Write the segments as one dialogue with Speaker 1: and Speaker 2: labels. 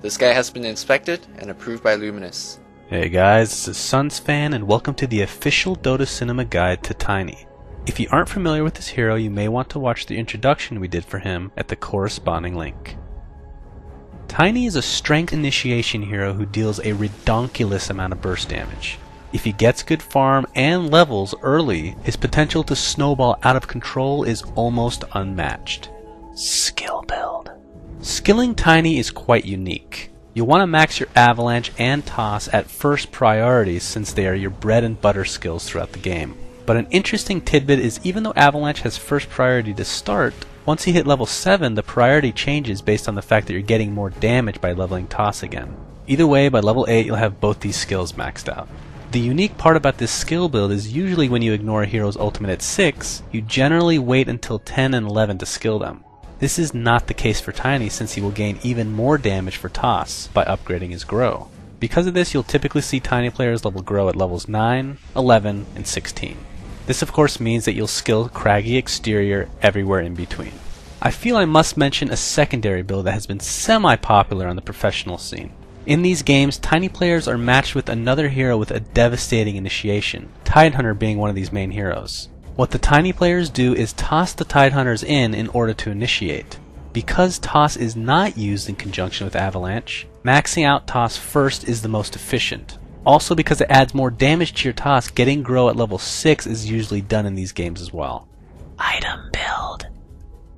Speaker 1: This guy has been inspected and approved by Luminous.
Speaker 2: Hey guys, this is SunsFan and welcome to the official Dota Cinema Guide to Tiny. If you aren't familiar with this hero, you may want to watch the introduction we did for him at the corresponding link. Tiny is a strength initiation hero who deals a redonkulous amount of burst damage. If he gets good farm and levels early, his potential to snowball out of control is almost unmatched. Skill build. Skilling Tiny is quite unique. You'll want to max your Avalanche and Toss at first priority since they are your bread and butter skills throughout the game. But an interesting tidbit is even though Avalanche has first priority to start, once you hit level 7 the priority changes based on the fact that you're getting more damage by leveling Toss again. Either way, by level 8 you'll have both these skills maxed out. The unique part about this skill build is usually when you ignore a hero's ultimate at 6, you generally wait until 10 and 11 to skill them. This is not the case for Tiny since he will gain even more damage for Toss by upgrading his Grow. Because of this, you'll typically see Tiny players level Grow at levels 9, 11, and 16. This of course means that you'll skill Craggy Exterior everywhere in between. I feel I must mention a secondary build that has been semi-popular on the professional scene. In these games, Tiny players are matched with another hero with a devastating initiation, Tidehunter being one of these main heroes. What the Tiny players do is toss the Tidehunters in order to initiate. Because Toss is not used in conjunction with Avalanche, maxing out Toss first is the most efficient. Also because it adds more damage to your Toss, getting Grow at level 6 is usually done in these games as well. Item build.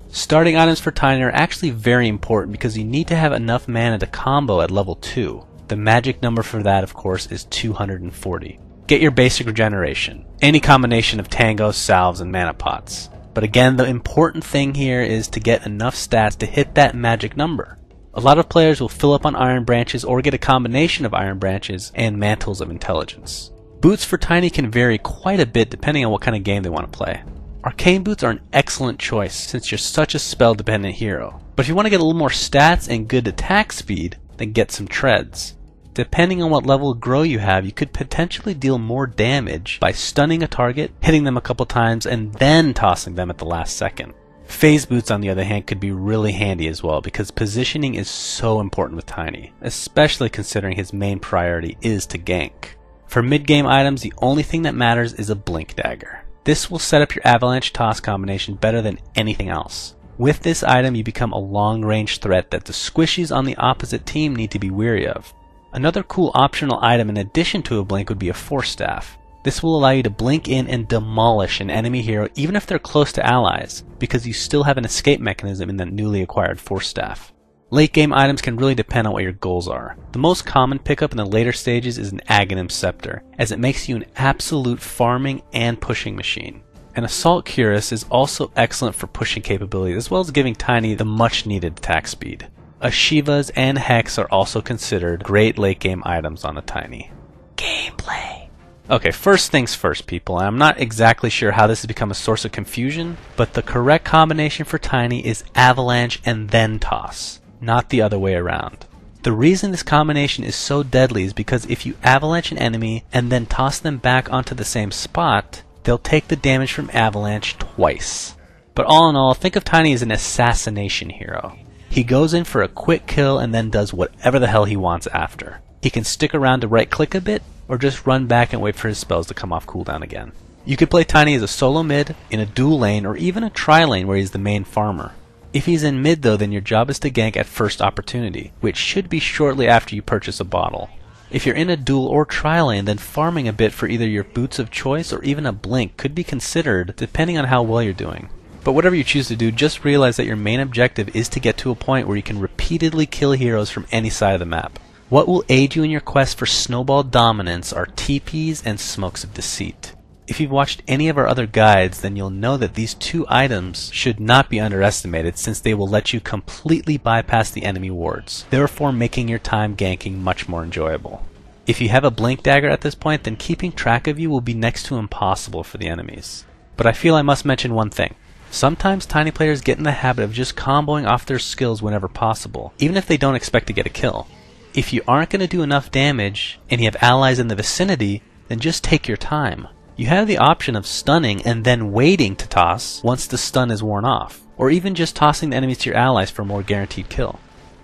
Speaker 2: Starting items for Tiny are actually very important because you need to have enough mana to combo at level 2. The magic number for that of course is 240. Get your basic regeneration, any combination of tangos, salves, and mana pots. But again, the important thing here is to get enough stats to hit that magic number. A lot of players will fill up on Iron Branches or get a combination of Iron Branches and Mantles of Intelligence. Boots for Tiny can vary quite a bit depending on what kind of game they want to play. Arcane Boots are an excellent choice since you're such a spell-dependent hero. But if you want to get a little more stats and good attack speed, then get some Treads. Depending on what level of Grow you have, you could potentially deal more damage by stunning a target, hitting them a couple times, and then tossing them at the last second. Phase Boots on the other hand could be really handy as well because positioning is so important with Tiny, especially considering his main priority is to gank. For mid-game items, the only thing that matters is a Blink Dagger. This will set up your Avalanche Toss combination better than anything else. With this item you become a long-range threat that the squishies on the opposite team need to be wary of. Another cool optional item in addition to a blink would be a Force Staff. This will allow you to blink in and demolish an enemy hero even if they're close to allies, because you still have an escape mechanism in the newly acquired Force Staff. Late game items can really depend on what your goals are. The most common pickup in the later stages is an Aghanim Scepter, as it makes you an absolute farming and pushing machine. An Assault Cuirass is also excellent for pushing capabilities as well as giving Tiny the much needed attack speed. Ashivas and Hex are also considered great late game items on a Tiny. Gameplay. Okay, first things first people, and I'm not exactly sure how this has become a source of confusion, but the correct combination for Tiny is Avalanche and then Toss, not the other way around. The reason this combination is so deadly is because if you Avalanche an enemy and then toss them back onto the same spot, they'll take the damage from Avalanche twice. But all in all, think of Tiny as an assassination hero. He goes in for a quick kill and then does whatever the hell he wants after. He can stick around to right click a bit, or just run back and wait for his spells to come off cooldown again. You could play Tiny as a solo mid, in a dual lane, or even a tri-lane where he's the main farmer. If he's in mid though, then your job is to gank at first opportunity, which should be shortly after you purchase a bottle. If you're in a dual or tri-lane, then farming a bit for either your boots of choice or even a blink could be considered depending on how well you're doing. But whatever you choose to do, just realize that your main objective is to get to a point where you can repeatedly kill heroes from any side of the map. What will aid you in your quest for snowball dominance are TPs and Smokes of Deceit. If you've watched any of our other guides, then you'll know that these two items should not be underestimated since they will let you completely bypass the enemy wards, therefore making your time ganking much more enjoyable. If you have a Blink Dagger at this point, then keeping track of you will be next to impossible for the enemies. But I feel I must mention one thing. Sometimes Tiny players get in the habit of just comboing off their skills whenever possible, even if they don't expect to get a kill. If you aren't going to do enough damage, and you have allies in the vicinity, then just take your time. You have the option of stunning and then waiting to toss once the stun is worn off, or even just tossing the enemies to your allies for a more guaranteed kill.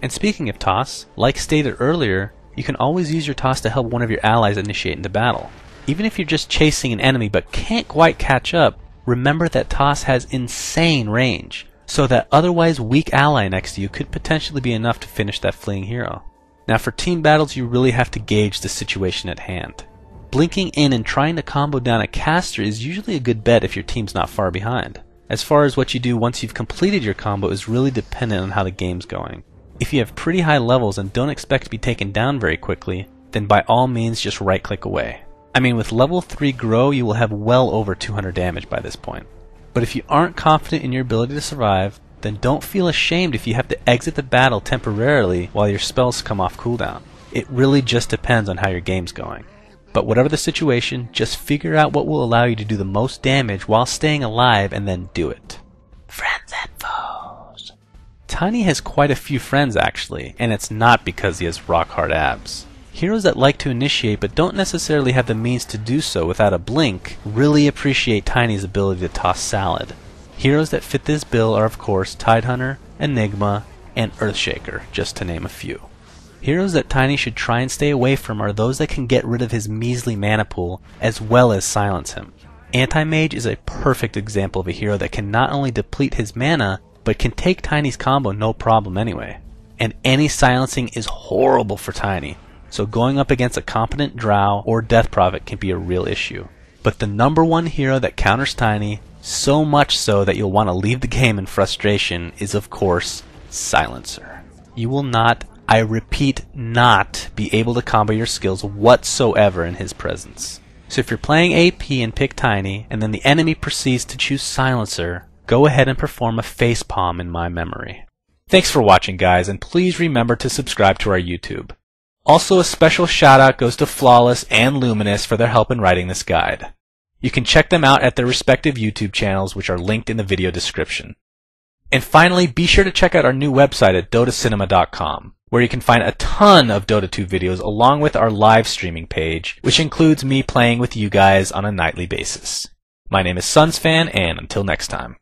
Speaker 2: And speaking of toss, like stated earlier, you can always use your toss to help one of your allies initiate into battle. Even if you're just chasing an enemy but can't quite catch up, remember that toss has insane range, so that otherwise weak ally next to you could potentially be enough to finish that fleeing hero. Now for team battles, you really have to gauge the situation at hand. Blinking in and trying to combo down a caster is usually a good bet if your team's not far behind. As far as what you do once you've completed your combo is really dependent on how the game's going. If you have pretty high levels and don't expect to be taken down very quickly, then by all means just right click away. I mean, with level 3 grow you will have well over 200 damage by this point. But if you aren't confident in your ability to survive, then don't feel ashamed if you have to exit the battle temporarily while your spells come off cooldown. It really just depends on how your game's going. But whatever the situation, just figure out what will allow you to do the most damage while staying alive and then do it. Friends and foes. Tiny has quite a few friends actually, and it's not because he has rock hard abs. Heroes that like to initiate but don't necessarily have the means to do so without a blink really appreciate Tiny's ability to toss salad. Heroes that fit this bill are of course Tidehunter, Enigma, and Earthshaker, just to name a few. Heroes that Tiny should try and stay away from are those that can get rid of his measly mana pool as well as silence him. Anti-Mage is a perfect example of a hero that can not only deplete his mana, but can take Tiny's combo no problem anyway. And any silencing is horrible for Tiny, so going up against a competent Drow or Death Prophet can be a real issue. But the #1 hero that counters Tiny, so much so that you'll want to leave the game in frustration, is of course Silencer. You will not, I repeat not, be able to combo your skills whatsoever in his presence. So if you're playing AP and pick Tiny, and then the enemy proceeds to choose Silencer, go ahead and perform a facepalm in my memory. Thanks for watching guys, and please remember to subscribe to our YouTube. Also a special shout out goes to Flawless and Luminous for their help in writing this guide. You can check them out at their respective YouTube channels, which are linked in the video description. And finally, be sure to check out our new website at dotacinema.com, where you can find a ton of Dota 2 videos along with our live streaming page, which includes me playing with you guys on a nightly basis. My name is SunsFan, and until next time.